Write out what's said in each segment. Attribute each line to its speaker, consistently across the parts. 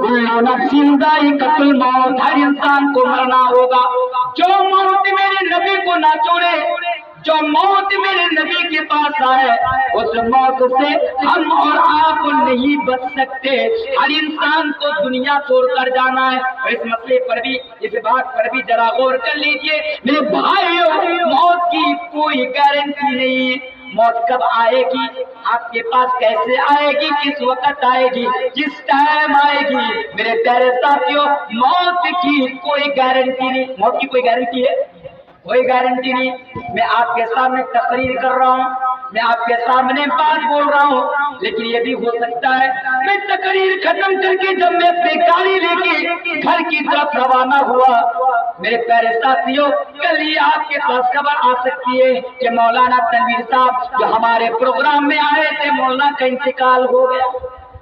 Speaker 1: कुल्लू नफ्सिन ज़ाइक़तुल मौत, हर इंसान को मरना होगा। जो मौत मेरे नबी को ना छोड़े, जो मौत मेरे नबी के पास आए, उस मौत से हम और आप नहीं बच सकते। हर इंसान को दुनिया छोड़कर जाना है। और इस मसले पर भी, इस बात पर भी जरा गौर कर लीजिए मेरे भाइयों, मौत की कोई गारंटी नहीं है। मौत कब आएगी, आपके पास कैसे आएगी, किस वक्त आएगी, किस टाइम आएगी, मेरे प्यारे साथियों, मौत की कोई गारंटी नहीं। मौत की कोई गारंटी है? कोई गारंटी नहीं। मैं आपके सामने तकरीर कर रहा हूँ, मैं आपके सामने बात बोल रहा हूँ, लेकिन ये भी हो सकता है मैं तकरीर खत्म करके जब मैं अपनी गाड़ी लेके घर की तरफ रवाना हुआ, मेरे प्यारे साथियों, कल ही आपके पास खबर आ सकती है कि मौलाना तनवीर साहब जो हमारे प्रोग्राम में आए थे, मौलाना का इंतकाल हो गया।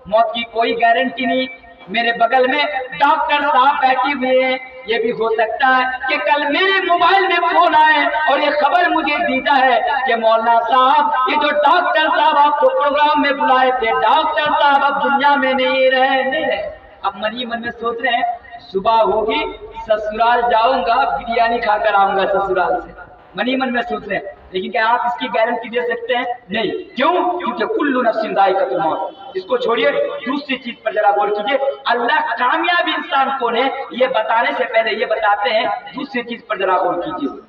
Speaker 1: मौत की कोई गारंटी नहीं। मेरे बगल में डॉक्टर साहब बैठे हुए हैं, ये भी हो सकता है कि कल मेरे मोबाइल में फोन आए और ये खबर मुझे दी जाए कि मौलाना साहब, ये जो डॉक्टर साहब आपको प्रोग्राम में बुलाए थे, डॉक्टर साहब अब दुनिया में नहीं रहे। अब मन ही मन में सोच रहे हैं सुबह होगी ससुराल जाऊंगा, बिरयानी खाकर आऊंगा ससुराल से, मन ही मन में सोच रहे हैं। लेकिन क्या आप इसकी गारंटी दे सकते हैं? नहीं। क्यों? क्योंकि कुल्लू नफ्सिन ज़ाइक़तुल मौत। इसको छोड़िए, दूसरी चीज पर जरा गौर कीजिए। अल्लाह कामयाब इंसान कौन है ये बताने से पहले ये बताते हैं, दूसरी चीज पर जरा गौर कीजिए।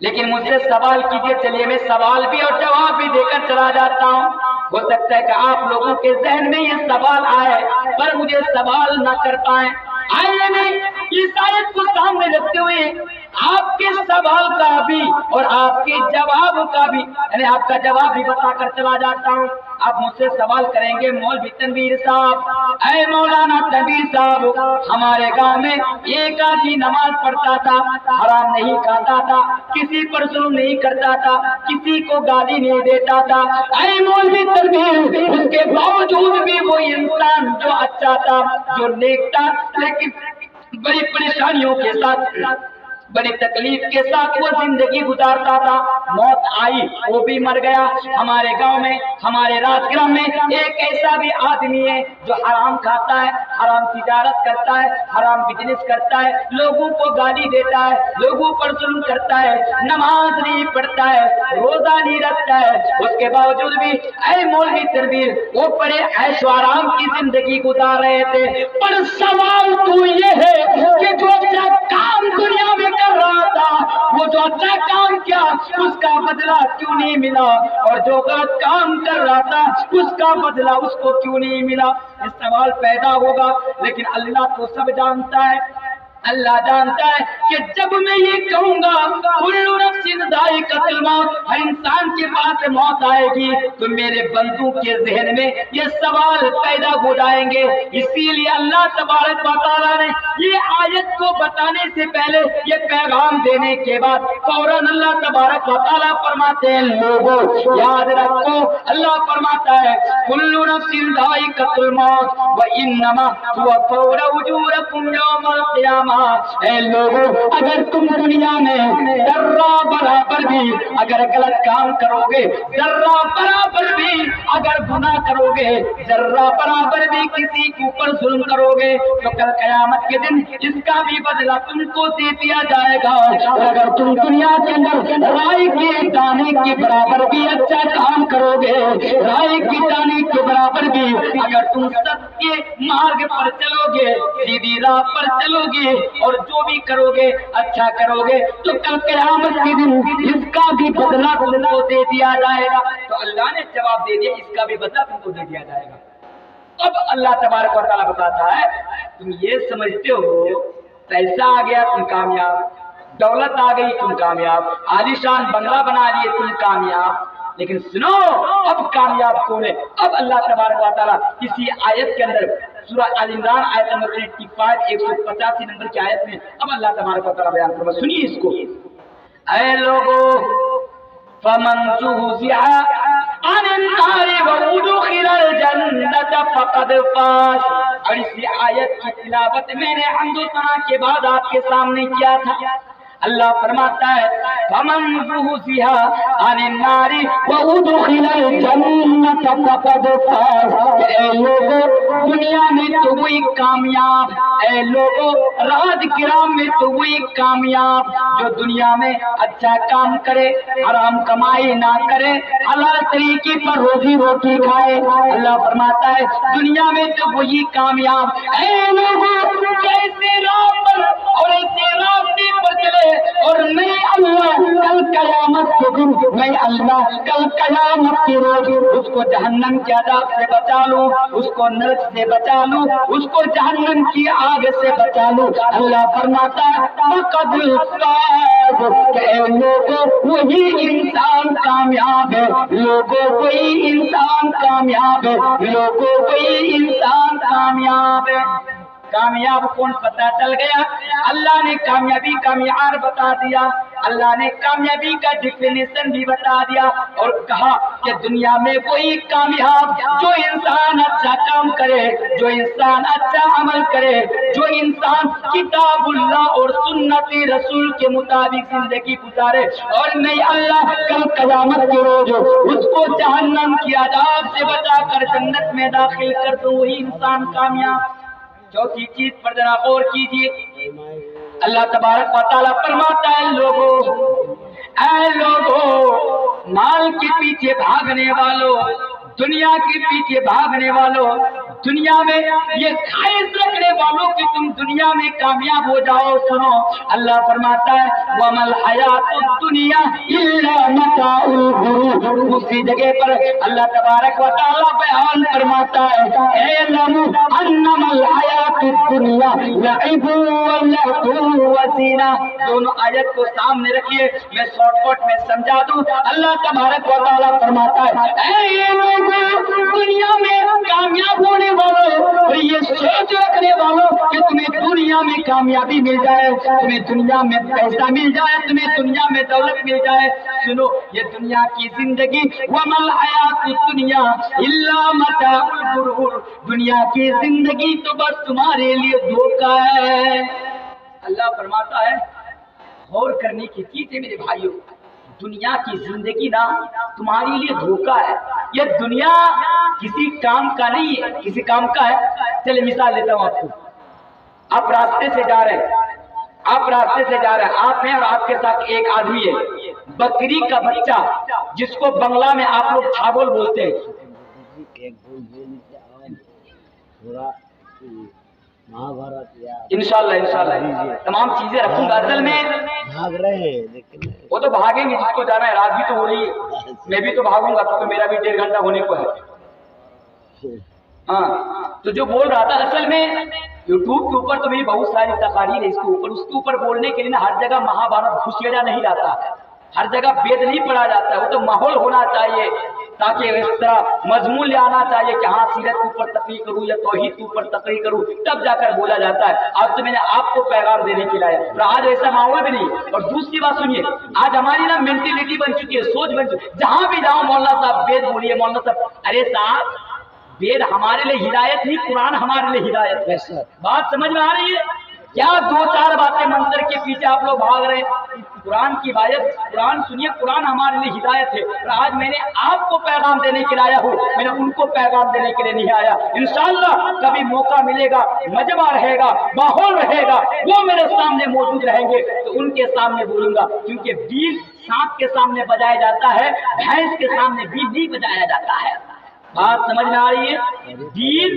Speaker 1: लेकिन मुझसे सवाल कीजिए, चलिए मैं सवाल भी और जवाब भी देकर चला जाता हूँ। हो सकता है कि आप लोगों के जहन में ये सवाल आए पर मुझे सवाल न कर पाए। आइए मैं इस आयत को सामने रखते हुए आपके सवाल का भी और आपके जवाब का भी, यानी आपका जवाब भी बताकर चला जाता हूँ। आप मुझसे सवाल करेंगे, मौलवी तनवीर साहब, ऐ मौलाना तनवीर साहब, हमारे गांव में एक आदमी नमाज पढ़ता था, हराम नहीं खाता था, किसी पर जुल्म नहीं करता था, किसी को गाली नहीं देता था, ऐ मौलवी तनवीर, उसके बावजूद भी वो इंसान जो अच्छा था, जो नेक था, लेकिन बड़ी परेशानियों के साथ, बड़ी तकलीफ के साथ वो जिंदगी गुजारता था। मौत आई, वो भी मर गया। हमारे गांव में, हमारे राजग्राम में एक ऐसा भी आदमी है जो हराम खाता है, हराम तिजारत करता है, हराम बिजनेस करता है, लोगों को गाली देता है, लोगों पर जुल्म करता है, नमाज नहीं पढ़ता है, रोजा नहीं रखता है, उसके बावजूद भी ऐ मौलवी तनवीर वो बड़े ऐशो आराम की जिंदगी गुजार रहे थे। पर सवाल तो ये है कि जो अच्छा काम दुनिया में कर रहा था, वो जो अच्छा काम किया उसका बदला क्यों नहीं मिला, और जो गलत काम कर रहा था उसका बदला उसको क्यों नहीं मिला? इस सवाल पैदा होगा। लेकिन अल्लाह तो सब जानता है, अल्लाह जानता है कि जब मैं ये कहूंगा कुल्लू नफ्सिन ज़ाइक़तुल मौत, हर इंसान के पास मौत आएगी, तो मेरे बंदों के जहन में ये सवाल पैदा हो जाएंगे। इसीलिए अल्लाह तबारक व तआला ने ये आयत को बताने से पहले, ये पैगाम देने के बाद फौरन अल्लाह तबारक व तआला फरमाते हैं, लोगों याद रखो, अल्लाह फरमाता है कुल्लू नफ्सिन ज़ाइक़तुल मौत व इन्नमा तुवफ़्फ़ौना उजूरकुम यौमल क़ियामा। ऐ लोगों, अगर तुम दुनिया में जर्रा बराबर भी अगर गलत काम करोगे, जर्रा बराबर भी अगर गुनाह करोगे, जर्रा बराबर भी किसी के ऊपर जुल्म करोगे, तो कल कयामत के दिन इसका भी बदला तुमको दे दिया जाएगा। और अगर तुम दुनिया के अंदर राई के दाने के बराबर भी अच्छा काम करोगे, राई की दाने के बराबर भी अगर तुम सत्य मार्ग पर चलोगे, सीधी राह पर चलोगे और जो भी करोगे अच्छा करोगे, तो कल क़यामत के दिन इसका भी बदला तुमको दे दिया जाएगा। तो अल्लाह ने जवाब दे दिया, इसका भी बदला तुमको दे दिया जाएगा। अब अल्लाह तबारक व तआला बताता है, तुम ये समझते हो पैसा आ गया तुम कामयाब, दौलत आ गई तुम कामयाब, आलीशान बंगला बना लिए तुम कामयाब, लेकिन सुनो अब कामयाब कौन है? अब अल्लाह तबारक व तआला इसी आयत के अंदर सूरह अल इमरान आयत नंबर 85 185 नंबर की आयत में अब अल्लाह तबारक व तआला बयान फरमा, सुनिए इसको। ऐ लोगों, फमन ज़ुहज़िहा अनिन नारि व उदख़िलल जन्नत फ़क़द फ़ाज़। और इसी आयत की तिलावत मैंने हम्दो सना के बाद आपके सामने किया था। اللہ فرماتا ہے فمن زحزح عن النار وادخل الجنۃ فقد فاز۔ اے لوگوں دنیا میں تو وہی کامیاب، اے لوگوں راج گرام میں تو وہی کامیاب جو دنیا میں اچھا کام کرے، حرام کمائی نہ کرے، حلال طریقے پر روزی روٹی کھائے۔ اللہ فرماتا ہے دنیا میں تو وہی کامیاب۔ اے لوگوں کیسے راہ پر اور ایسے راستے پر چلے، اور میں اللہ کل قیامت کے دن، میں اللہ کل قیامت کے روز اس کو جہنم کے عذاب سے بچا لوں، اس کو نرک سے بچا لوں، اس کو جہنم کی آگ سے بچا لوں۔ اللہ فرماتا ہے فقد فاز، کہ اے لوگوں وہی انسان کامیاب ہے، لوگوں وہی انسان کامیاب ہے، لوگوں وہی انسان کامیاب ہے۔ کامیاب کون پتہ چل گیا؟ اللہ نے کامیابی کا معیار بتا دیا، اللہ نے کامیابی کا ڈیفینیشن بھی بتا دیا، اور کہا کہ دنیا میں کوئی کامیاب جو انسان اچھا کام کرے، جو انسان اچھا عمل کرے، جو انسان کتاب اللہ اور سنت رسول کے مطابق زندگی گزارے، اور میں اللہ کل قیامت کے روز اس کو جہنم کی عذاب سے بچا کر جنت میں داخل کر دوں، وہی انسان کامیاب۔ چوتھی چیز پر ذرا غور کیجیے، اللہ تبارک و تعالیٰ فرماتا ہے لوگوں، اے لوگوں مال کے پیچھے بھاگنے والوں، دنیا کے پیچھے بھاگنے والوں، دنیا میں یہ خواہش رکھنے والوں کہ تم دنیا میں کامیاب ہو جاؤ، سنو اللہ فرماتا ہے وَمَا الْحَيَاةُ الدُّنْيَا إِلَّا مَتَاعُ الْغُرُورِ۔ دوسری جگہ پر اللہ تبارک و تعالیٰ بیان فرماتا ہے اعلموا انما الحیاۃ الدنیا لعب ولهو وزینہ۔ دونوں آیت کو سامنے رکھیے، میں شارٹ کٹ میں سمجھا دوں۔ اللہ تبارک و تعالیٰ فرماتا ہے اے لوگوں دنیا میں کامیاب ہونے والوں اور یہ سوچ رکھنے والوں کہ تمہیں دنیا میں کامیابی مل جائے، تمہیں دنیا میں پیسہ مل جائے، تمہیں دنیا میں دولت مل جائے، سنو یہ دنیا کی زندگی وَمَا الْحَيَاةُ الدُّنْيَا إِلَّا مَتَاعُ الْغُرُورِ، دنیا کی زندگی تو بس تمہارے لیے دھوکہ ہے۔ اللہ فرماتا ہے غور کرنے کی چیز ہے میرے بھائیوں، دنیا کی زندگی نا تمہارے لیے دھوکہ ہے۔ یہ دنیا کسی کام کا نہیں ہے، کسی کام کا ہے۔ چلے مثال دیتا ہوں آپ کو، آپ راستے سے جا رہے ہیں، آپ راستے سے جا رہے ہیں، آپ ہیں اور آپ کے ساتھ ایک آدمی ہے، بکری کا بچہ جس کو بنگلہ میں آپ لوگ چھاگل بولتے ہیں، انشاءاللہ تمام چیزیں رکھوں گا۔ اصل میں
Speaker 2: بھاگ رہے ہیں لیکن
Speaker 1: وہ تو بھاگیں گے جس کو جانا ہے، رات بھی تو ہو رہی ہے، میں بھی تو بھاگوں گا کیونکہ میرا بھی 1.5 گھنٹہ ہونے کو ہے۔ ہاں تو جو بول رہا تھا، اصل میں یوٹیوب کے اوپر تو میری بہت ساری تقاریر ہے اس کے اوپر بولنے کے لیے نا ہر جگہ مہابھارت گھسیڑا نہیں جاتا، ہر جگہ وید نہیں پڑھا جاتا ہے، وہ تو ماحول ہونا چاہیے تاکہ اس طرح مضمون لے آنا چاہیے کہ ہاں سیرت کے اوپر تقریر کروں یا توحید کے اوپر تقریر کروں، تب جا کر بولا جاتا ہے۔ آج تو میں نے آپ کو پیغام دینے کے لیے آیا، اور آج ایسا ماحول بھی نہیں۔ اور دوسری بات سنیے، آج ہماری نا مینٹلٹی بن چکی ہے، سوچ بن چکی ہے، جہاں بھی جاؤ مولانا صاحب وید بولیے، مولانا صاحب۔ ارے صاحب وید ہمارے لیے ہدایت نہیں، قرآن ہمارے لیے ہدایت ہے۔ بات سمجھ میں آ رہی ہے کیا؟ 2-4 باتیں منظر کے پیچھے آپ لوگ بھاگ رہے ہیں، قرآن کی آیت، قرآن سنیے، قرآن ہمارے لیے ہدایت ہے۔ اور آج میں نے آپ کو پیغام دینے کے لیے آیا ہوں، میں نے ان کو پیغام دینے کے لیے نہیں آیا۔ انشاءاللہ کبھی موقع ملے گا، مجمع رہے گا، ماحول رہے گا، وہ میرے سامنے موجود رہیں گے تو ان کے سامنے بولوں گا، کیونکہ بیل سانپ کے سامنے بجایا جاتا ہے، بھینس کے سامنے بیل نہیں بجایا جاتا ہے۔ بات سمجھ میں آ رہی ہے؟ بیل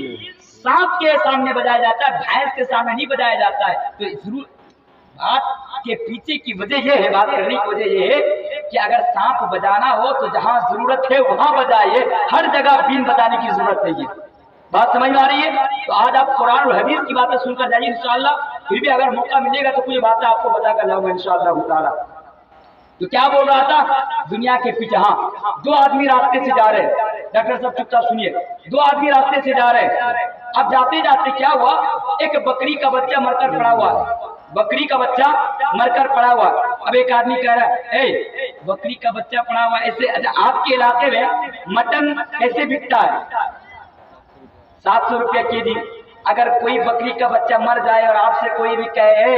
Speaker 1: سانپ کے سامنے بجایا جاتا ہے، بھینس کے سامنے نہیں بجایا جاتا ہے۔ تو ضرور بات کے پیچھے کی وجہ یہ ہے، بات کرنے کی وجہ یہ ہے کہ اگر سانپ بجانا ہو تو جہاں ضرورت ہے وہاں بجائیے، ہر جگہ بیل بجانے کی ضرورت نہیں ہے۔ بات سمجھ میں آ رہی ہے؟ تو آج آپ قرآن اور حدیث کی باتیں سن کر جائیے انشاءاللہ، پھر بھی اگر موقع ملے گا تو کچھ باتیں آپ کو بتا کر جاؤں گا انشاءاللہ تعالیٰ۔ تو کیا بول رہا تھا؟ دنیا کے پیچھے، ہاں 2 آدمی راستے سے جا رہے ہیں، ڈاکٹر صاحب چپ چاپ سنیے، 2 آدمی راستے سے جا رہے ہیں، اب جاتے جاتے کیا ہوا، ایک بکری کا بچہ مر کر پڑا ہوا، بکری کا بچہ مر کر پڑا ہوا۔ اب ایک آدمی کہہ رہا ہے اے بکری کا بچہ پڑا ہوا ایسے، اچھا آپ کے علاقے میں مٹن ایسے بکتا ہے 700 روپیہ کے جی، اگر کوئی بکری کا بچہ مر جائے اور آپ سے کوئی بھی کہے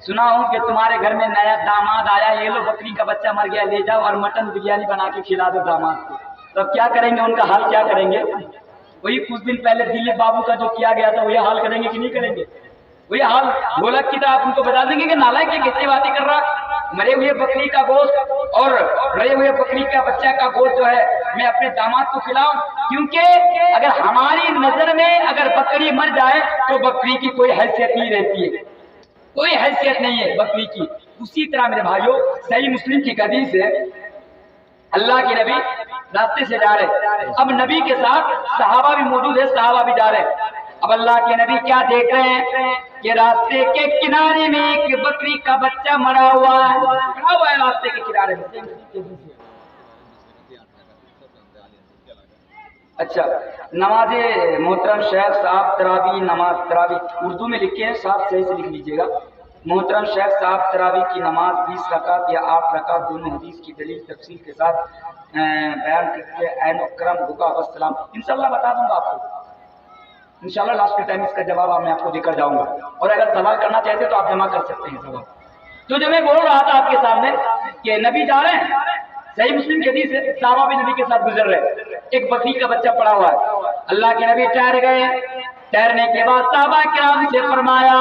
Speaker 1: سنا ہوں کہ تمہارے گھر میں نیا داماد آیا، یہ لو بکری کا بچہ مر گیا، لے جاؤ اور مٹن بریانی بنا کے کھلا دو داماد کو، تو اب کیا کریں گے؟ ان کا حال کیا کریں گے؟ وہی کچھ دن پہلے دلیپ بابو کا جو کیا گیا تھا وہی حال کریں گے کہ نہیں کریں گے؟ وہی حال ڈھولک کی طرح آپ ان کو بتا دیں گے کہ نالائق یہ کیسے باتیں کر رہا، مرے ہوئے بکری کا گوشت اور مرے ہوئے بکری کا بچہ کا گوشت جو ہے میں اپنے داماد کو کھلاؤں؟ کیونکہ اگر ہماری نظر میں اگر بکری مر جائے تو بکری کی کوئی حیثیت نہیں رہتی ہے، کوئی حیثیت نہیں ہے بکری کی۔ اسی طرح میرے بھائیوں صحیح مسلم کی حدیث ہے، اللہ کے نبی راستے سے جا رہے، اب نبی کے ساتھ صحابہ بھی موجود ہے، صحابہ بھی جا رہے، اب اللہ کے نبی کیا دیکھ رہے ہیں کہ راستے کے کنارے میں ایک بکری کا بچہ مرا ہوا ہے راستے کے کنارے میں۔ اچھا، نماز محترم شیخ صاحب تراویح، نماز تراویح اردو میں لکھے ہیں، صاحب صحیح سے لکھ لیجیے گا۔ محترم شیخ صاحب تراویح کی نماز 20 رکعت یا 8 رکعت دونوں حدیث کی دلیل تفصیل کے ساتھ بیان کرتے ہیں۔ عین اکرم ہوگا والسلام، انشاءاللہ بتا دوں گا آپ کو، انشاءاللہ لاسٹ کے ٹائم اس کا جواب میں آپ کو دے کر جاؤں گا، اور اگر سوال کرنا چاہتے تو آپ جمع کر سکتے ہیں سوال۔ تو جو میں بول رہا تھا آپ کے سامنے کہ نبی جا رہے ہیں، صحیح مسلم کی حدیث ہے، صحابہ بھی نبی کے ساتھ گزر رہے، ایک بکری کا بچہ پڑا ہوا ہے، اللہ کے نبی ٹھہر گئے، ٹھہرنے کے بعد صحابہ کرام سے فرمایا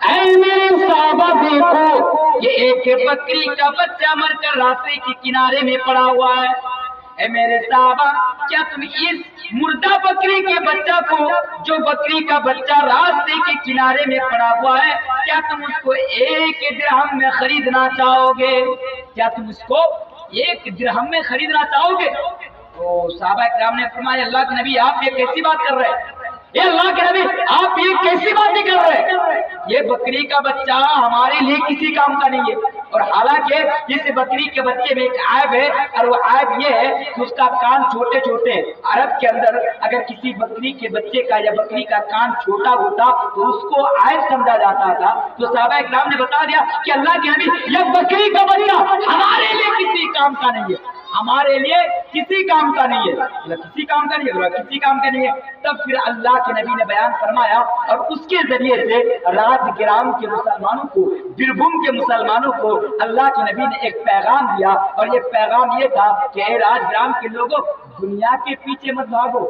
Speaker 1: اے میرے صحابہ دیکھو یہ ایک بکری کا بچہ مر کر راستے کے کنارے میں پڑا ہوا ہے، اے میرے صحابہ کیا تم اس مردہ بکری کے بچہ کو، جو بکری کا بچہ راستے کے کنارے میں پڑا ہوا ہے، کیا تم اس کو 1 درہم میں خریدنا چاہو گے؟ کیا تم اس کو 1 درہم میں خریدنا چاہو گے؟ تو صحابہ کرام نے فرمایا اللہ کے نبی آپ یہ کیسی بات کر رہے ہیں؟ اے اللہ کے نبی آپ یہ کیسی باتیں کر رہے ہیں؟ یہ بکری کا بچہ ہمارے لیے کسی کام کا نہیں ہے، اور حالانکہ اس بکری کے بچے میں ایک عیب ہے، اور وہ عیب یہ ہے کہ اس کا کان چھوٹے چھوٹے ہیں۔ عرب کے اندر اگر کسی بکری کے بچے کا یا بکری کا کان چھوٹا ہوتا تو اس کو عیب سمجھا جاتا تھا، تو صحابہ اکرام نے بتا دیا کہ اللہ کے نبی یہ بکری کا بچہ ہمارے لیے کسی کام کا نہیں ہے، ہمارے لیے کسی کام کا نہیں ہے، کسی کام کا نہیں ہے، کسی کام کا نہیں ہے۔ تب پھر اللہ کے نبی نے بیان فرمایا، اور اس کے ذریعے سے راج گرام کے مسلمانوں کو، بیربھوم کے مسلمانوں کو اللہ کے نبی نے ایک پیغام دیا، اور یہ پیغام یہ تھا کہ اے راج گرام کے لوگوں، دنیا کے پیچھے مت بھاگو،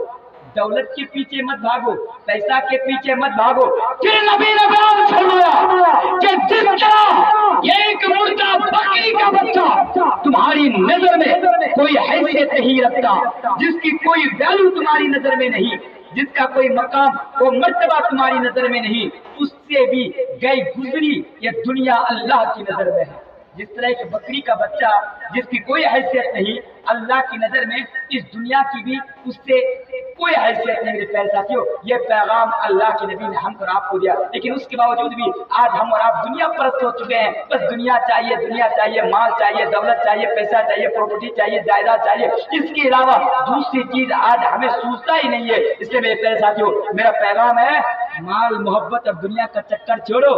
Speaker 1: دولت کے پیچھے مت بھاگو، پیسہ کے پیچھے مت بھاگو۔ پھر نبی نے بیان فرمایا کہ جس طرح ایک مردہ بکری کا بچہ تمہاری نظر میں کوئی حیثیت نہیں رکھتا، جس کی کوئی ویلیو تمہاری نظر میں نہیں، جس کا کوئی مقام وہ مرتبہ تمہاری نظر میں نہیں، اس سے بھی گئی گزری یہ دنیا اللہ کی نظر میں ہے۔ جس طرح ایک بکری کا بچہ جس کی کوئی حیثیت نہیں، اللہ کی نظر میں اس دنیا کی بھی اس سے کوئی حیثیت نہیں۔ میرے پیارے ساتھیوں، یہ پیغام اللہ کے نبی نے ہم اور آپ کو دیا، لیکن اس کے باوجود بھی آج ہم اور آپ دنیا پرست ہو چکے ہیں۔ بس دنیا چاہیے، دنیا چاہیے، مال چاہیے، دولت چاہیے، پیسہ چاہیے، پراپرٹی چاہیے، جائیداد چاہیے، اس کے علاوہ دوسری چیز آج ہمیں سوچتا ہی نہیں ہے۔ اس لیے میرے پیارے ساتھیوں، میرا پیغام ہے مال محبت اور دنیا کا چکر چھوڑو،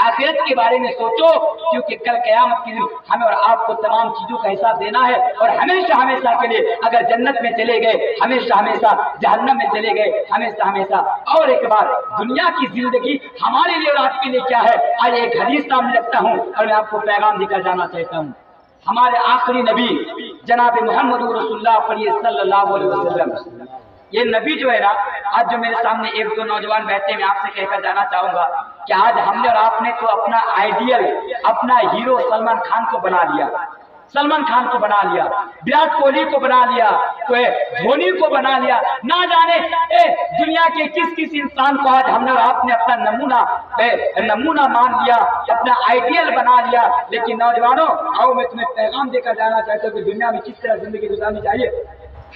Speaker 1: آخرت کے بارے میں سوچو، کیونکہ کل قیامت کے دن ہمیں اور آپ کو تمام چیزوں کا حساب دینا ہے، اور ہمیشہ ہمیشہ کے لیے اگر جنت میں چلے گئے، ہمیشہ ہمیشہ جہنم میں چلے گئے، ہمیشہ ہمیشہ۔ اور ایک بات، دنیا کی زندگی ہمارے لیے اور آپ کے لیے کیا ہے؟ آج ایک حدیث سامنے رکھتا ہوں اور میں آپ کو پیغام دے کر جانا چاہتا ہوں۔ ہمارے آخری نبی جناب محمد رسول اللہ صلی اللہ علیہ وسلم، یہ نبی جو ہے نا، آج جو میرے سامنے 1-2 نوجوان بیٹھے ہیں، میں آپ سے کہہ کر جانا چاہوں گا کہ آج ہم نے اور آپ نے تو اپنا آئیڈیل، اپنا ہیرو سلمان خان کو بنا لیا، سلمان خان کو بنا لیا، وراٹ کوہلی کو بنا لیا، دھونی کو بنا لیا، نہ جانے دنیا کے کس کس انسان کو آج ہم نے اور آپ نے اپنا نمونہ مان لیا، اپنا آئیڈیل بنا لیا۔ لیکن نوجوانوں، آؤ میں تمہیں پیغام دے کر جانا چاہتا ہوں کہ دنیا میں کس طرح زندگی گزارنی چاہیے۔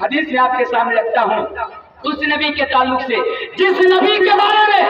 Speaker 1: حدیث میں آپ کے سامنے رکھتا ہوں اس نبی کے تعلق سے جس نبی کے بارے میں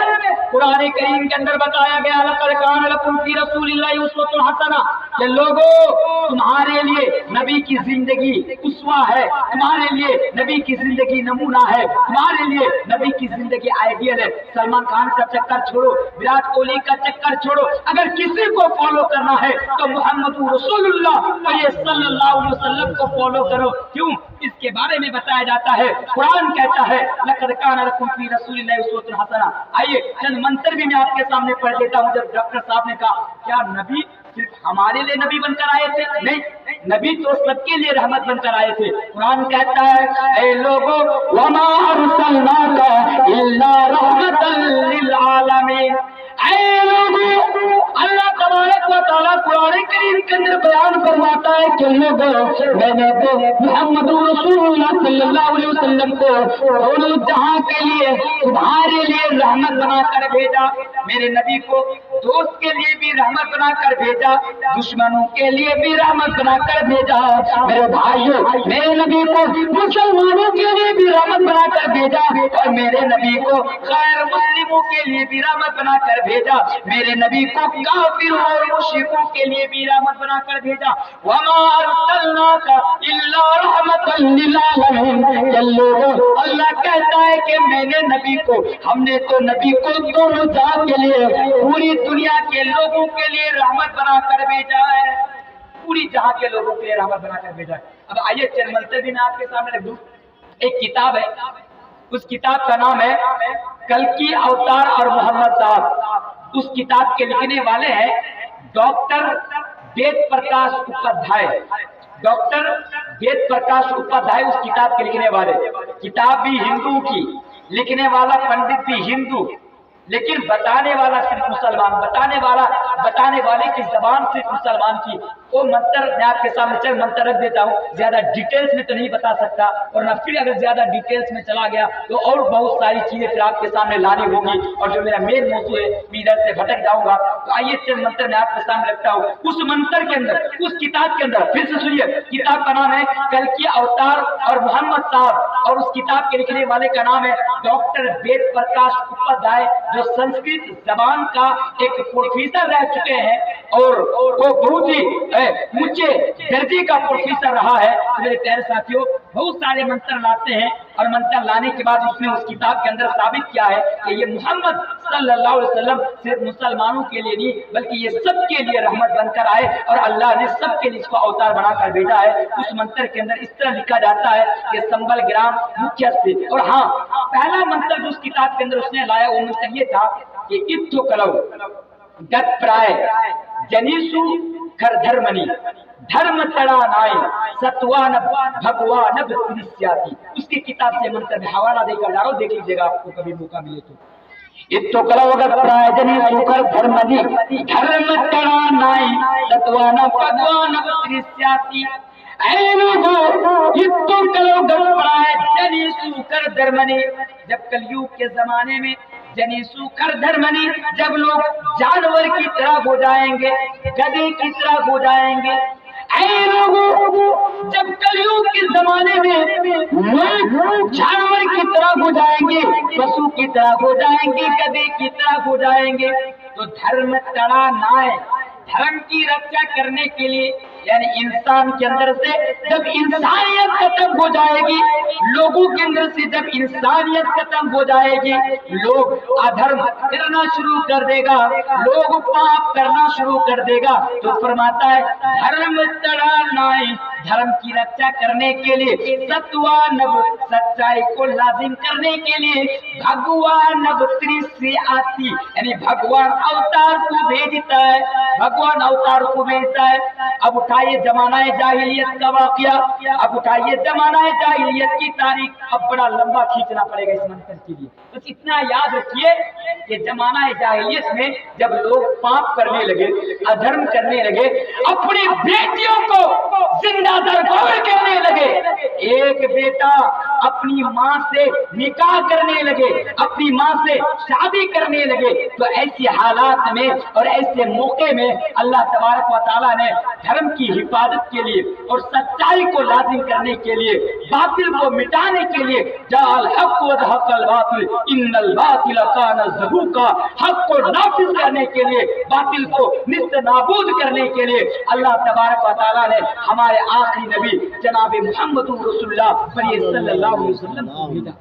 Speaker 1: قرآن کریم کے اندر بتایا گیا لَقَدْ كَانَ لَكُمْ فِي رَسُولِ اللَّهِ أُسْوَةٌ حَسَنَةٌ، کہ لوگوں تمہارے لیے نبی کی زندگی اسوہ ہے، تمہارے لیے نبی کی زندگی نمونہ ہے، تمہارے لیے نبی کی زندگی آئیڈیل ہے۔ سلمان خان کا چکر چھوڑو، وراٹ کوہلی کا چکر چھوڑو، اگر کسی کو فالو کرنا ہے تو محمد رسول اللہ صلی اللہ علیہ وسلم کو فالو کرو۔ کیوں؟ اس کے के बारे में बताया जाता है। कुरान कहता है लक़द कान लकुम फी रसूलिल्लाहि उस्वतुन हसना। आइए चंद मंत्र भी मैं आपके सामने पढ़ देता हूँ। जब डॉक्टर साहब ने कहा क्या नबी सिर्फ हमारे लिए नबी बनकर आए थे? नहीं, नबी तो सबके लिए रहमत बनकर आए थे। कुरान कहता है ऐ लोगों वमा अरसलनाका इल्ला रहमतल लिल आलमीन। ऐ लोगों, अल्लाह तबारक व तआला कुरान करीम के अंदर बयान फरमाता है कि लोगों मैंने तो मुहम्मद रसूलुल्लाह सल्लल्लाहु अलैहि वसल्लम को दोनों जहां के लिए तुम्हारे लिए रहमत बनाकर भेजा। मेरे नबी को दोस्त के लिए भी रहमत बनाकर भेजा, दुश्मनों के लिए भी रहमत बनाकर भेजा। मेरे भाइयों, मेरे नबी को मुसलमानों के लिए भी रहमत बनाकर भेजा और मेरे नबी को गैर मुस्लिमों के लिए भी रहमत बनाकर भेजा। मेरे नबी को काफिरों और मुशरिकों के लिए भी रहमत बनाकर भेजा। वमा अरसलनाका इल्ला रहमतल लिल आलमीन। अल्लाह कहता है कि मैंने नबी को, हमने तो नबी को दोनों जहां के लिए, पूरी दुनिया के लोगों के लिए रहमत बनाकर भेजा है। पूरी जहां के लोगों के लिए रहमत बनाकर भेजा है। अब आइए चंद मंत्र भी मैं आपके सामने रख दूं। एक किताब है, उस किताब का नाम है कल्कि अवतार और मोहम्मद साहब। उस किताब के लिखने वाले हैं डॉक्टर वेद प्रकाश उपाध्याय। डॉक्टर वेद प्रकाश उपाध्याय उस किताब के लिखने वाले। किताब भी हिंदू की, लिखने वाला पंडित भी हिंदू, लेकिन बताने वाला सिर्फ मुसलमान, बताने वाले की जबान सिर्फ मुसलमान की। वो मंत्र मैं आपके सामने चंद मंत्र रख देता हूँ, ज्यादा डिटेल्स में तो नहीं बता सकता, और ना फिर अगर ज्यादा डिटेल्स में चला गया तो और बहुत सारी चीजें फिर आपके सामने लानी होगी, और जो मेरा मेन मौजू है मैं इधर से भटक जाऊंगा। तो आइए चंद मंत्र मैं आपके सामने रखता हूँ। उस मंत्र के अंदर, उस किताब के अंदर, फिर से सुनिए, किताब का नाम है कल्कि अवतार और मोहम्मद साहब, और उस किताब के लिखने वाले का नाम है डॉक्टर वेद प्रकाश उपाध्याय, जो संस्कृत जबान का एक प्रोफेसर रह चुके हैं और वो बहुत ही ऊंचे दर्जे का प्रोफेसर रहा है। मेरे प्यारे साथियों, बहुत सारे मंत्र लाते हैं और मंत्र लाने के बाद उसने उस किताब के अंदर साबित किया है कि ये मोहम्मद सल्लल्लाहु अलैहि वसल्लम सिर्फ मुसलमानों के लिए नहीं बल्कि ये सबके लिए रहमत बनकर आए और अल्लाह ने सबके लिए इसको अवतार बनाकर भेजा है। उस मंत्र के अंदर इस तरह लिखा जाता है कि संबल ग्राम मुख्य से, और हाँ, पहला मंत्र जो उस किताब के अंदर उसने लाया वो मंत्र ये था कि इत्थु कलौ गत प्राय जनीसु कर धर्मनी धर्म तड़ा नाय सत्वान भगवान त्रिस्याति। उसकी किताब से मंत्र में हवाला देकर डालो, देख लीजिएगा आपको कभी मौका मिले तो। इत्थु कलौ गत प्राय जनीसु कर धर्मनी धर्म तड़ा नाय सत्वान भगवान त्रिस्याति। ऐ लोगों, इत्थु कलौ गत प्राय जनीसु कर धर्मनी। जब कलयुग के जमाने में जनीसु कर धर्मनी, जब लोग जानवर की तरह हो जाएंगे, गधे की तरह हो जाएंगे। ऐ लोगों, जब कलयुग के जमाने में लोग जानवर की तरह हो जाएंगे, पशु की तरह हो जाएंगे, गधे की तरह हो जाएंगे, तो धर्म तड़ा नाय, धर्म की रक्षा करने के लिए, यानी इंसान के अंदर से जब इंसानियत खत्म हो जाएगी, लोगों के अंदर से जब इंसानियत खत्म हो जाएगी, लोग अधर्म करना शुरू कर देगा, लोग पाप करना शुरू कर देगा, तो फरमाता है धर्म तड़ा नाय, धर्म की रक्षा करने के लिए, सत्वानब सच्चाई को लाजिम करने के लिए भगवान त्रिस्य आती, यानी भगवान अवतार को भेजता है, भगवान अवतार को भेजता है। अब उठाइए जमानाए जाहिलियत का वाकया, अब उठाइए जमानाए जाहिलियत की तारीख। अब बड़ा लंबा खींचना पड़ेगा इस मंत्र के लिए, बस इतना याद रखिए कि जमानाए जाहिलियत में जब लोग पाप करने लगे, अधर्म करने लगे, अपनी बेटियों को जिंदा दरबार करने लगे, एक बेटा अपनी माँ से निकाह करने लगे, अपनी माँ से शादी करने लगे, तो ऐसी हालात में और ऐसे मौके में अल्लाह तबारक व तआला ने धर्म की हिफाजत के लिए और सच्चाई को लाजिम करने के लिए, बातिल को मिटाने के लिए, जाल हक व हकल बातिल इन्नल बातिल कान ज़हूका, हक को नाफिज करने के लिए, बातिल को निस्त नाबूद करने के लिए अल्लाह तबारक व तआला ने हमारे आखिरी नबी जनाब मुहम्मद रसूलुल्लाह सल्लल्लाहु अलैहि वसल्लम को भेजा।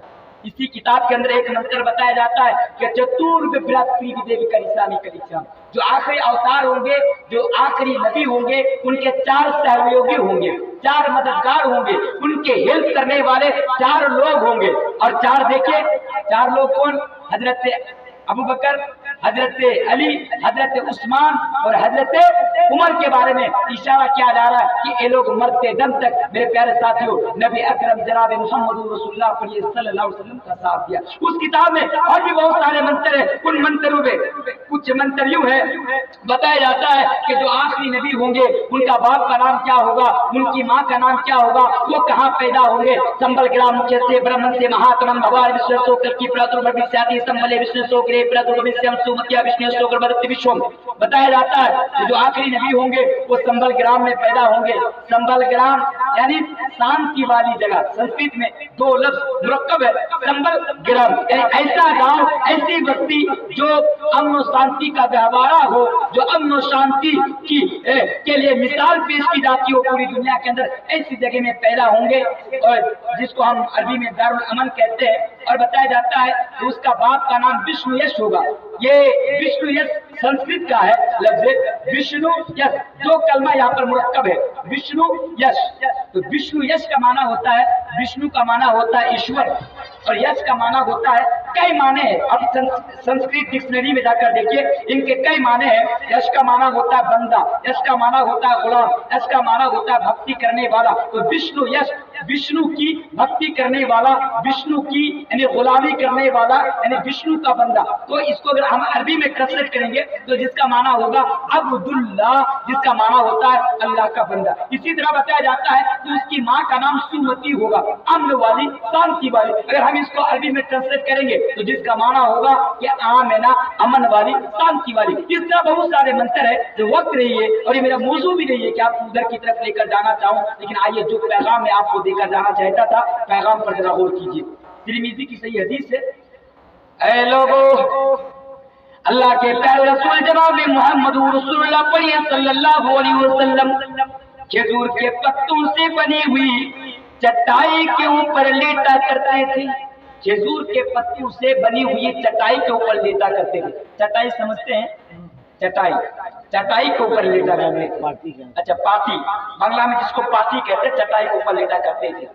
Speaker 1: इसी किताब के अंदर एक मंत्र बताया जाता है कि चतुर्थ बृहस्पति देवी करिसामी करिश्याम, जो आखिरी अवतार होंगे, जो आखिरी नबी होंगे, उनके 4 सहयोगी होंगे, 4 मददगार होंगे, उनके हेल्प करने वाले 4 लोग होंगे। और 4 देखिए, 4 लोग कौन? हजरत अबू बकर, हजरत अली, हजरत उस्मान और हजरत उमर के बारे में इशारा किया जा रहा है कि ये लोग मरते दम तक, मेरे प्यारे साथियों, नबी अकरम जनाब मोहम्मद रसूलुल्लाह सल्लल्लाहु अलैहि वसल्लम का साथ दिया। उस किताब में और भी बहुत सारे मंत्र हैं। उन मंत्रों में कुछ मंत्र यूं है, बताया जाता है कि जो आखिरी नबी होंगे उनका बाप का नाम क्या होगा, उनकी माँ का नाम क्या होगा, वो कहाँ पैदा होंगे। संबल ग्राम मुख्य से ब्रह्मन से महात्मन भगवान विष्णु सोकर की प्रादुर्भविष्याति संबले विष्णु सोकर प्रादुर्भविष्यम सुमतिया विष्णु सोकर बदति विश्वम। बताया जाता है कि जो आखिरी नबी होंगे वो संबल ग्राम में पैदा होंगे। संबल ग्राम यानी शांति वाली जगह, संस्कृत में 2 लफ्ज मुरक्कब है, संबल ग्राम यानी ऐसा गांव, ऐसी बस्ती जो अमन शांति का गहवारा हो, जो अमन शांति की के लिए मिसाल पेश की जाती हो पूरी दुनिया के अंदर, ऐसी जगह में पैदा होंगे और जिसको हम अरबी में दारुल अमन कहते हैं। और बताया जाता है कि उसका बाप का नाम विष्णु यश होगा। ये विष्णु यश संस्कृत का है लफ्ज, विष्णु यश, 2 कलमा यहाँ पर मुरक्कब है, विष्णु यश। तो विष्णु यश का माना होता है, विष्णु का माना होता है ईश्वर और यश का माना होता है, कई माने हैं। अब संस्कृत डिक्शनरी में जाकर देखिए, इनके कई माने हैं। यश का माना होता है बंदा, यश का माना होता है गुलाम, यश का माना होता है भक्ति करने वाला। तो विष्णु यश, विष्णु की भक्ति करने वाला, विष्णु की यानी गुलामी करने वाला, यानी विष्णु का बंदा। तो इसको अगर हम अरबी में ट्रांसलेट करेंगे तो जिसका माना होगा अब्दुल्लाह, जिसका माना होता है अल्लाह का बंदा। इसी तरह बताया जाता है कि उसकी माँ का नाम सुमति होगा, अमन वाली, शांति वाली। अगर हम इसको अरबी में ट्रांसलेट करेंगे तो जिसका माना होगा कि आमना, अमन वाली, शांति वाली। इस तरह बहुत सारे मंत्र है। जो वक्त नहीं है और ये मेरा मौजू भी नहीं है कि आपको उधर की तरफ लेकर जाना चाहूँ, लेकिन आइए जो पैगाम मैं आपको देकर जाना चाहता था, पैगाम पर जरा गौर कीजिए। तिरमिज़ी की सही हदीस है, ऐ लोगों, अल्लाह के प्यारे रसूल जनाब मोहम्मद रसूलुल्लाह पढ़िए सल्लल्लाहु अलैहि वसल्लम खजूर के पत्तों से बनी हुई चटाई के ऊपर लेटा करते थे। खजूर के पत्तों से बनी हुई चटाई के ऊपर लेटा करते थे। चटाई समझते हैं? चटाई, चटाई के ऊपर लेटा करते थे। अच्छा, पाटी, बांग्ला में जिसको पाटी कहते हैं, चटाई के ऊपर लेटा करते थे।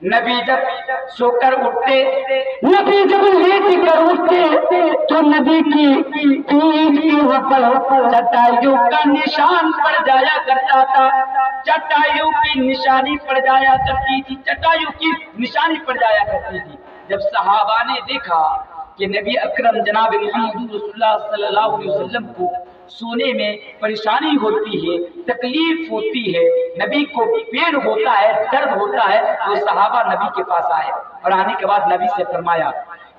Speaker 1: नबी जब सोकर उठते, नबी जब लेट कर उठते तो नबी की पीठ के ऊपर चटाइयों का निशान पड़ जाया करता था। चटाइयों की निशानी पड़ जाया करती थी, चटाइयों की निशानी पड़ जाया करती थी। जब सहाबा ने देखा कि नबी अकरम जनाब मोहम्मद रसूलुल्लाह सल्लल्लाहु अलैहि वसल्लम को सोने में परेशानी होती है, तकलीफ होती है, नबी को पेन होता है, दर्द होता है, तो सहाबा नबी के पास आए और आने के बाद नबी से फरमाया,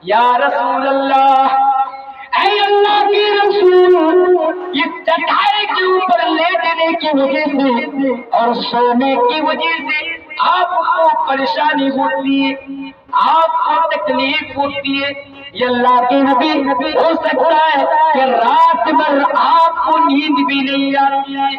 Speaker 1: या रसूल अल्लाह, ऐ अल्लाह के रसूल, इस चटाई के ऊपर लेटने की वजह से और सोने की वजह से आपको परेशानी होती है, आपको तकलीफ होती है। ये अल्लाह के नबी, हो सकता है कि रात भर आपको नींद भी नहीं आती है।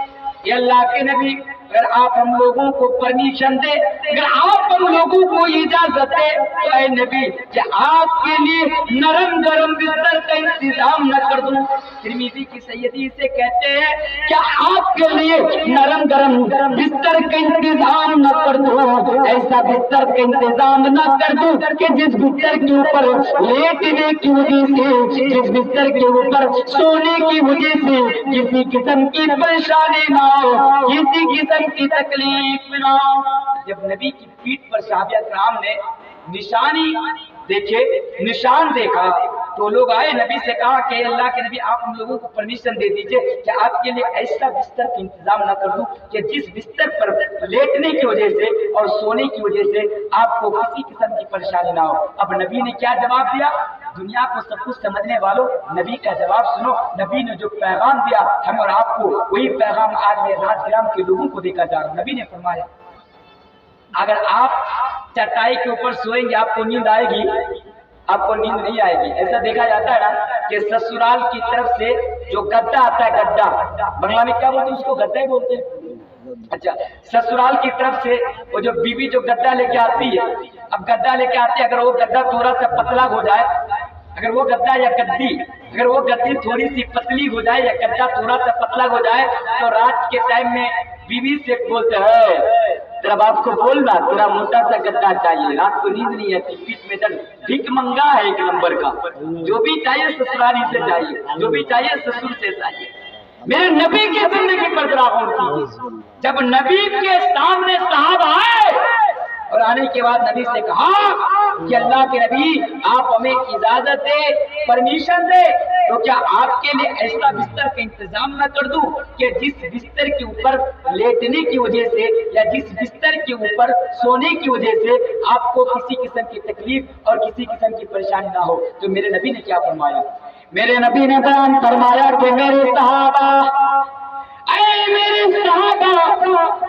Speaker 1: ये अल्लाह के नबी, अगर आप हम लोगों को परमिशन दे, अगर आप हम लोगों को इजाजत दे, तो ऐ नबी कि आपके लिए नरम गरम बिस्तर का इंतजाम न कर दूं। तिरमिज़ी की सैयदी से कहते हैं क्या आपके लिए नरम गरम बिस्तर का इंतजाम न कर दूं, ऐसा बिस्तर का इंतजाम न कर दूं कि जिस बिस्तर के ऊपर लेटने की वजह से, जिस बिस्तर के ऊपर सोने की वजह से किसी किस्म की परेशानी ना हो, किसी किस्म की तकलीफ ना। जब नबी की पीठ पर सहाबा किराम ने निशानी देखे, निशान देखा, तो लोग आए नबी से कहा कि अल्लाह के नबी, आप हम लोगों को परमिशन दे दीजिए कि आपके लिए ऐसा बिस्तर का इंतजाम न कर दूं कि जिस बिस्तर पर लेटने की वजह से और सोने की वजह से आपको किसी किस्म की परेशानी ना हो। अब नबी ने क्या जवाब दिया? दुनिया को सब कुछ समझने वालों, नबी का जवाब सुनो। नबी ने जो पैगाम दिया हम और आपको, वही पैगाम आज मैं राजग्राम के लोगों को देकर जा रहा हूँ। नबी ने फरमाया, अगर आप चटाई के ऊपर सोएंगे आपको नींद आएगी? आपको नींद नहीं आएगी। ऐसा देखा जाता है ना कि ससुराल की तरफ से जो गद्दा आता है, गद्दा बांग्ला में क्या बोलते हैं उसको? गद्दा ही बोलते हैं। अच्छा, ससुराल की तरफ से वो जो बीवी जो गद्दा लेके आती है اب گدا لے کے آتے، اگر وہ گدا تھوڑا سا پتلا ہو جائے، اگر وہ گدا یا گدی، اگر وہ گدی تھوڑی سی پتلی ہو جائے یا گدا تھوڑا سا پتلا ہو جائے تو رات کے ٹائم میں بیوی سے بولتے ہیں تیرا باپ کو بولنا تیرا موٹا سا گدا چاہیے، رات کو نیند نہیں آتی، پیٹ میں درد، بھیک منگا ہے ایک نمبر کا، جو بھی چاہیے سسرالی سے چاہیے، جو بھی چاہیے سسر سے چاہیے۔ میرے نبی کی زندگی پر ذرا غور کیجیے، جب نبی کے سامنے صحابہ آئے اور آنے کے بعد نبی سے کہا کہ اللہ کے نبی آپ ہمیں اجازت دے، پرمیشن دے، تو کیا آپ کے لیے ایسا بستر کا انتظام نہ کر دوں کہ جس بستر کے اوپر لیٹنے کی وجہ سے یا جس بستر کے اوپر سونے کی وجہ سے آپ کو کسی قسم کی تکلیف اور کسی قسم کی پریشانی نہ ہو؟ تو میرے نبی نے کیا فرمایا؟ میرے نبی نے بیان فرمایا کہ میرے صحابہ، اے میرے صحابہ،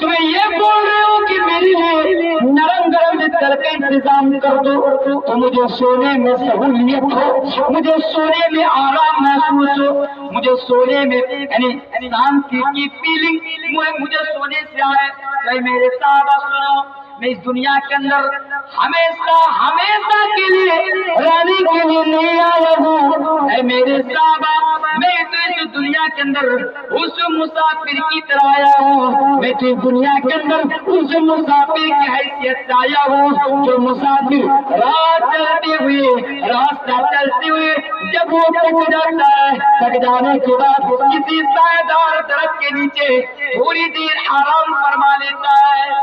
Speaker 1: تمہیں یہ بول رہے ہو کہ میرے لیے نرم گرم بستر کا انتظام کر دو تو مجھے سونے میں سہولیت ہو، مجھے سونے میں آرام محسوس ہو، مجھے سونے میں یعنی شانتی کی فیلنگ مجھے سونے سے آئے۔ اے میرے صحابہ سنو، میں اس دنیا کے اندر ہمیشہ کے لیے رہنے کے لیے نہیں آیا ہوں۔ اے میرے صحابہ، میں تو اس دنیا کے اندر اس مسافر کی طرح آیا ہوں، میں تو اس دنیا کے اندر اس مسافر کی حیثیت سے آیا ہوں جو مسافر راہ چلتے ہوئے، راستہ چلتے ہوئے جب وہ تھک جاتا ہے، تھک جانے کے بعد کسی سایہ دار درخت کے نیچے تھوڑی دیر آرام فرما لیتا ہے،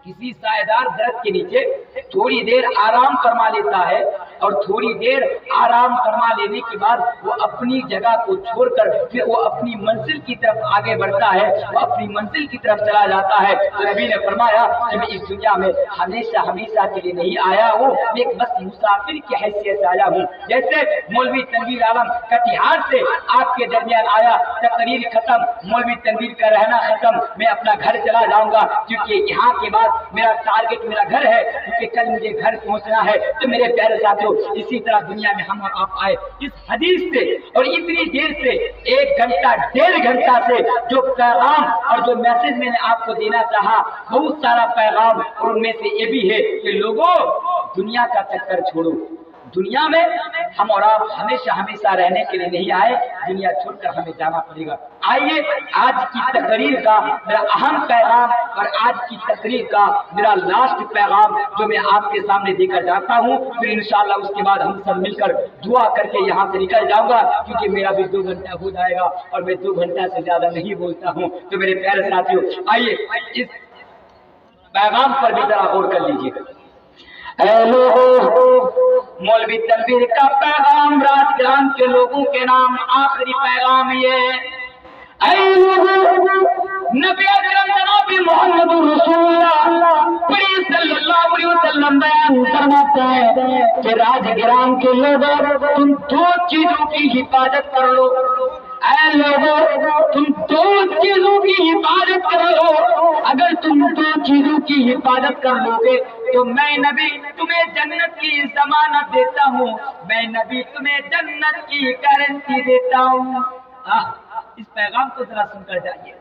Speaker 1: کسی سایہ دار درخت کے نیچے تھوڑی دیر آرام فرما لیتا ہے، اور تھوڑی دیر آرام فرما لینے کے بعد وہ اپنی جگہ کو چھوڑ کر پھر وہ اپنی منزل کی طرف آگے بڑھتا ہے، وہ اپنی منزل کی طرف چلا جاتا ہے۔ تو نبی نے فرمایا کہ میں اس دنیا میں ہمیشہ کے لیے نہیں آیا ہوں، میں ایک بس مسافر کی حیثیت سے آیا ہوں۔ جیسے مولوی تنویر عالم کٹیہار سے آپ کے درمیان آیا، تقریر ختم، مولوی تنویر کا رہنا ختم، میں اپنا گھر چلا جاؤں گا کیونکہ یہاں کے بعد میرا ٹارگٹ میرا گھر ہے، کیونکہ کل مجھے گھر پہنچنا ہے۔ تو میرے پیارے ساتھیوں، اسی طرح دنیا میں ہم اور آپ آئے اس حدیث سے، اور اتنی دیر سے 1 گھنٹہ 1.5 گھنٹہ سے جو پیغام اور جو میسج میں نے آپ کو دینا چاہا، بہت سارا پیغام، اور ان میں سے یہ بھی ہے کہ لوگوں دنیا کا چکر چھوڑو، دنیا میں ہم اور آپ ہمیشہ رہنے کے لیے نہیں آئے، دنیا چھوڑ کر ہمیں جانا پڑے گا۔ آئیے آج کی تقریر کا میرا اہم پیغام اور آج کی تقریر کا میرا لاسٹ پیغام جو میں آپ کے سامنے دے کر جاتا ہوں، پھر انشاءاللہ اس کے بعد ہم سب مل کر دعا کر کے یہاں سے نکل جاؤں گا، کیونکہ میرا بھی 2 گھنٹہ ہو جائے گا اور میں 2 گھنٹہ سے زیادہ نہیں بولتا ہوں۔ تو میرے پیارے ساتھیوں، آئیے اس پیغام پر بھی ذرا غور کر لیجیے۔ اے لوگوں، مولوی تنویر کا پیغام راج گرام کے لوگوں کے نام آخری پیغام یہ ہے۔ اے لوگوں، نبی اکرم جناب محمد رسول اللہ صلی اللہ علیہ وسلم بیان فرماتا ہے کہ راج گرام کے لوگوں، تم 2 چیزوں کی حفاظت کر لو۔ اے لوگوں، تم 2 چیزوں کی حفاظت کر لو، اگر تم 2 چیزوں کی حفاظت کر لو گے تو میں نبی تمہیں جنت کی ضمانت دیتا ہوں، میں نبی تمہیں جنت کی گارنٹی دیتا ہوں۔ اس پیغام کو ذرا سن کر جائیے۔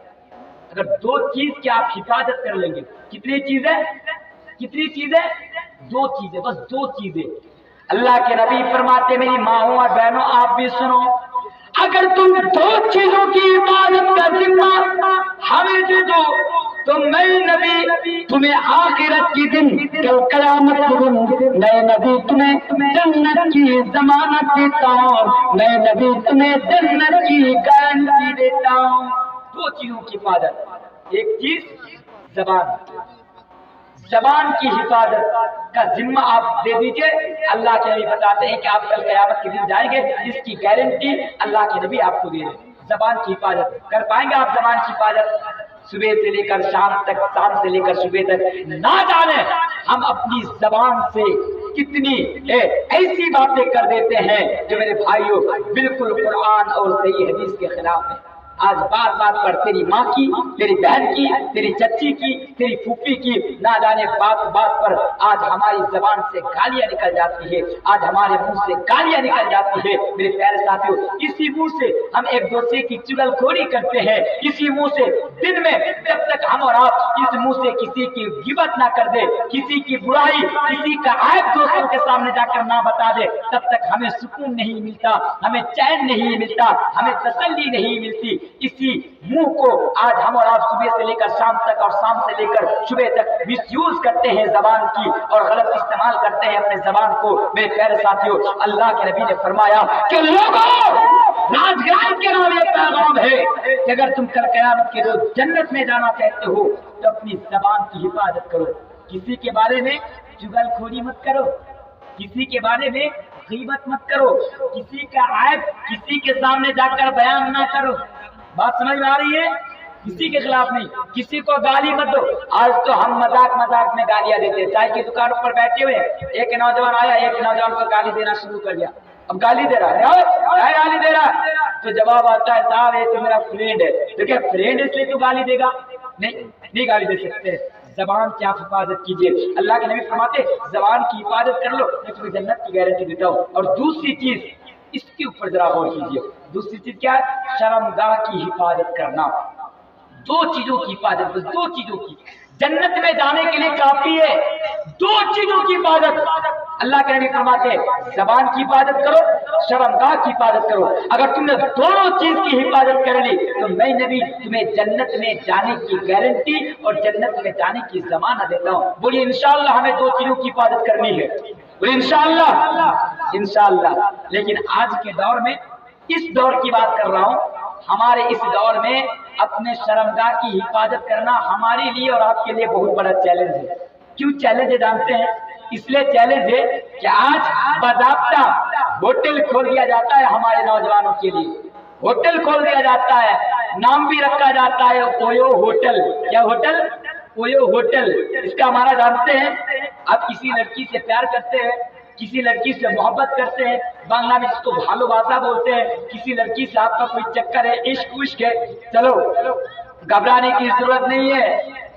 Speaker 1: اگر 2 چیز کی آپ حفاظت کر لیں گے، کتنی چیزیں؟ 2 چیزیں، بس 2 چیزیں۔ اللہ کے نبی فرماتے، میری ماں اور بہنوں آپ بھی سنو، اگر تم 2 چیزوں کی حفاظت کا ذمہ ہمیں دے دو تو میں نبی تمہیں آخرت کی دن، کل قیامت کے دن، میں نبی تمہیں جنت کی ضمانت دیتا ہوں، میں نبی تمہیں جنت کی گارنٹی دیتا ہوں۔ 2 چیزوں کی حفاظت، ایک چیز زبان کی حفاظت کا ذمہ آپ دے دیجئے۔ اللہ کے نبی بتاتے ہیں کہ آپ کل قیامت کے دن جائیں گے، جس کی گارنٹی اللہ کے نبی آپ کو دے رہے ہیں۔ زبان کی حفاظت کر پائیں گے آپ؟ زبان کی حفاظت صبح سے لے کر شام تک، شام سے لے کر صبح تک، نہ جانے ہم اپنی زبان سے کتنی ایسی باتیں کر دیتے ہیں جو میرے بھائیوں بالکل قرآن اور صحیح حدیث کے خلاف ہے۔ आज बात बात पर तेरी माँ की, तेरी बहन की, तेरी चच्ची की, तेरी फूफी की, ना जाने बात बात पर आज हमारी जबान से गालियां निकल जाती है, आज हमारे मुंह से गालियां निकल जाती है। मेरे प्यारे साथियों, इसी मुंह से हम एक दूसरे की चुगलखोरी करते हैं, इसी मुंह से दिन में जब तक हम और आप इस मुंह से किसी की गिबत ना कर दे, किसी की बुराई, किसी का ऐब दोस्तों के सामने जाकर ना बता दे, तब तक हमें सुकून नहीं मिलता, हमें चैन नहीं मिलता, हमें तसल्ली नहीं मिलती। इसी मुंह को आज हम और आप सुबह से लेकर शाम तक और शाम से लेकर सुबह तक मिसयूज करते हैं जबान की, और गलत इस्तेमाल करते हैं अपने जबान को। मेरे प्यारे साथियों, अल्लाह के नबी ने फरमाया कि लोगों, राजगान के नाम एक पैगाम है कि अगर तुम कल क़यामत के रोज जन्नत में जाना चाहते हो तो अपनी जबान की हिफाजत करो। किसी के बारे में चुगलखोरी मत करो, किसी के बारे में गीबत मत करो, किसी का ऐब किसी के सामने जाकर बयान ना करो। बात समझ में आ रही है? किसी के खिलाफ नहीं, किसी को गाली मत दो। आज तो हम मजाक मजाक में गालियां देते हैं। चाय की दुकान पर बैठे हुए एक नौजवान आया, एक नौजवान को गाली देना शुरू कर दिया। अब गाली दे रहा है, गाली दे रहा है, तो जवाब आता है साहब ये तो मेरा फ्रेंड है। तो क्या फ्रेंड इसलिए तू गाली देगा? नहीं गाली दे सकते। जबान की आप हिफाजत कीजिए। अल्लाह के नबी फरमाते जबान की हिफाजत कर लो, मैं तुम्हें जन्नत की गारंटी देता हूँ। और दूसरी चीज इसके ऊपर जरा गौर कीजिए, दूसरी चीज क्या है? शर्मगाह की हिफाजत करना। दो चीजों की हिफाजत, बस दो चीजों की, जन्नत में जाने के लिए काफी है दो चीजों की हिफाजत। अल्लाह के नबी फरमाते हैं जबान की हिफाजत करो, शर्मगाह की हिफाजत करो। अगर तुमने दोनों चीज की हिफाजत कर ली तो मैं नबी तुम्हें जन्नत में जाने की गारंटी और जन्नत में जाने की जमानत देता हूँ। बोलिए इंशाअल्लाह हमें दो चीजों की हिफाजत करनी है, बोलिए इंशाअल्लाह, इंशाअल्लाह। लेकिन आज के दौर में, इस दौर की बात कर रहा हूँ, हमारे इस दौर में अपने शर्मगाह की हिफाजत करना हमारे लिए और आपके लिए बहुत बड़ा चैलेंज है। क्यों चैलेंज है जानते हैं? इसलिए चैलेंज है कि आज बाज़ाब्ता होटल खोल दिया जाता है हमारे नौजवानों के लिए, होटल खोल दिया जाता है, नाम भी रखा जाता है ओयो होटल। क्या होटल? OYO hotel. इसका हमारा जानते हैं, आप किसी लड़की से प्यार करते हैं, किसी लड़की से मोहब्बत करते हैं, बांग्ला में इसको भालोबासा बोलते हैं, किसी लड़की से आपका कोई चक्कर है, इश्क उश्क है, चलो घबराने की जरूरत नहीं है,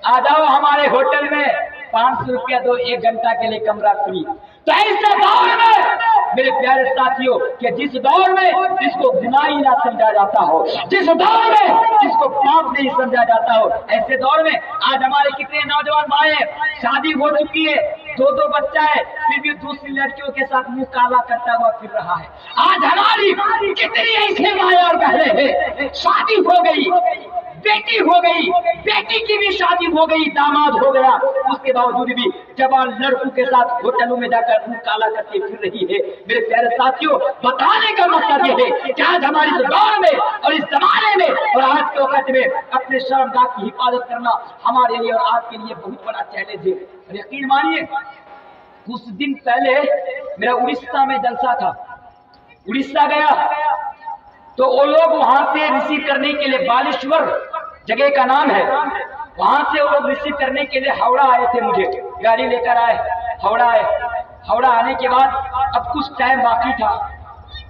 Speaker 1: आ जाओ हमारे होटल में, 500 रुपया दो, 1 घंटा के लिए कमरा फ्री। तो ऐसे दौर में मेरे प्यारे साथियों कि जिस दौर में जिसको गुनाही ना समझा जाता हो, जिस दौर में जिसको पाप नहीं समझा जाता हो, ऐसे दौर में आज हमारे कितने नौजवान भाई शादी हो चुकी है, 2 बच्चा है, फिर भी दूसरी लड़कियों के साथ मुंह काला करता हुआ फिर रहा है। आज हमारी कितनी ऐसे माए और बहनें हैं, शादी हो गई, बेटी हो गई, बेटी की भी शादी हो गई, दामाद हो गया, उसके बावजूद भी जवान लड़कों के साथ होटलों में जाकर मुंह काला करके फिर रही है। मेरे प्यारे साथियों, बताने का मकसद ये है कि आज हमारे इस दौर में और इस जमाने में और आज के वक्त में अपने शर्मगाह की हिफाजत करना हमारे लिए और आपके लिए बहुत बड़ा चैलेंज है। और यकीन मानिए, कुछ दिन पहले मेरा उड़ीसा में जलसा था, उड़ीसा गया तो वो लोग वहां से रिसीव करने के लिए, बालेश्वर जगह का नाम है, वहां से वो लोग रिसीव करने के लिए हावड़ा आए थे, मुझे गाड़ी लेकर आए, हावड़ा आए। हावड़ा आने के बाद अब कुछ टाइम बाकी था,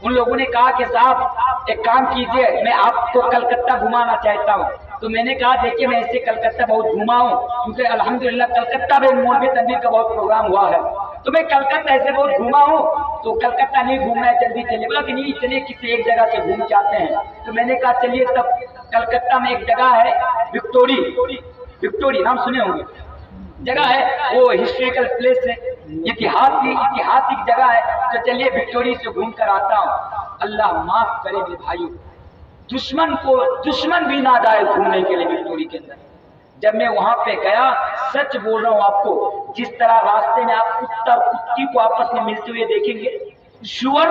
Speaker 1: उन लोगों ने कहा कि साहब एक काम कीजिए, मैं आपको कलकत्ता घुमाना चाहता हूँ। तो मैंने कहा देखिए मैं ऐसे कलकत्ता बहुत घुमा हूँ, क्योंकि अल्हम्दुलिल्लाह कलकत्ता में मौलवी तनवीर का बहुत प्रोग्राम हुआ है, तो मैं कलकत्ता ऐसे बहुत घुमा हूँ, तो कलकत्ता नहीं घूमना है, जल्दी चलिए। बोला कि नहीं चलिए किसी एक जगह से घूम के आते हैं। तो मैंने कहा चलिए। तब कलकत्ता में एक जगह है विक्टोरी, विक्टोरी नाम सुने होंगे, जगह है, वो हिस्टोरिकल प्लेस है, ऐतिहासिक जगह है, तो चलिए विक्टोरी से घूम कर आता हूँ। अल्लाह माफ करे मेरे भाइयों, दुश्मन भी ना जाए घूमने के लिए विक्टोरी के अंदर। जब मैं वहां पे गया, सच बोल रहा हूं आपको, जिस तरह रास्ते में आप कुत्ता और कुत्ती को आपस में मिलते हुए देखेंगे, शुअर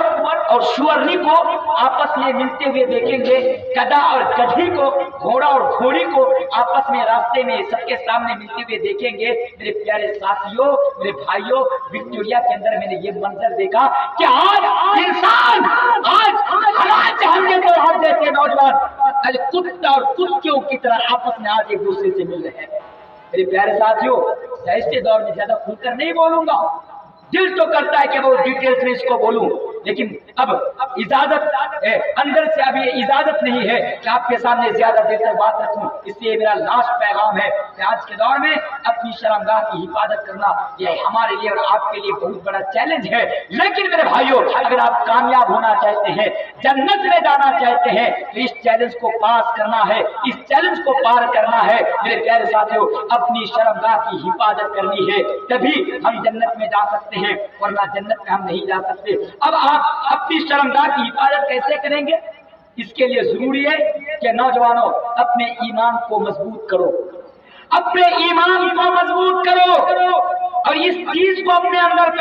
Speaker 1: और शुअरनी को आपस में मिलते हुए देखेंगे, गधा और गधी को, घोड़ा और घोड़ी को आपस में रास्ते में सबके सामने मिलते हुए देखेंगे। मेरे प्यारे साथियों, मेरे भाइयों, विक्टोरिया के अंदर मैंने ये मंजर देखा कि आज इंसान, आज हम जैसे नौजवान आज कुत्ता और कुत्तियों की तरह आपस में आज एक दूसरे से मिल रहे हैं। मेरे प्यारे साथियों, ऐसे दौर में ज्यादा खुलकर नहीं बोलूंगा, दिल तो करता है कि वो डिटेल्स में इसको बोलूं, लेकिन اب اجازت اندر سے ابھی اجازت نہیں ہے کہ آپ کے سامنے زیادہ دیر تک بات رکھوں، اس لیے میرا لاسٹ پیغام ہے کہ آج کے دور میں اپنی شرمگاہ کی حفاظت کرنا یہ ہمارے لیے اور آپ کے لیے بہت بڑا چیلنج ہے۔ لیکن میرے بھائیوں، اگر آپ کامیاب ہونا چاہتے ہیں، جنت میں جانا چاہتے ہیں، تو اس چیلنج کو پاس کرنا ہے، اس چیلنج کو پار کرنا ہے۔ میرے پیارے ساتھیوں، اپنی شرمگاہ کی حفاظت کرنی ہے، تبھی ہم جنت میں جا سکتے ہیں، ورنہ جنت میں ہم نہیں جا سکتے۔ اب آپ اپنی شرمگاہ کی حفاظت کیسے کریں گے؟ اس کے لیے ضروری ہے کہ نوجوانوں اپنے ایمان کو مضبوط کرو، اپنے ایمان کو مضبوط کرو اور اس چیز کو اپنے اندر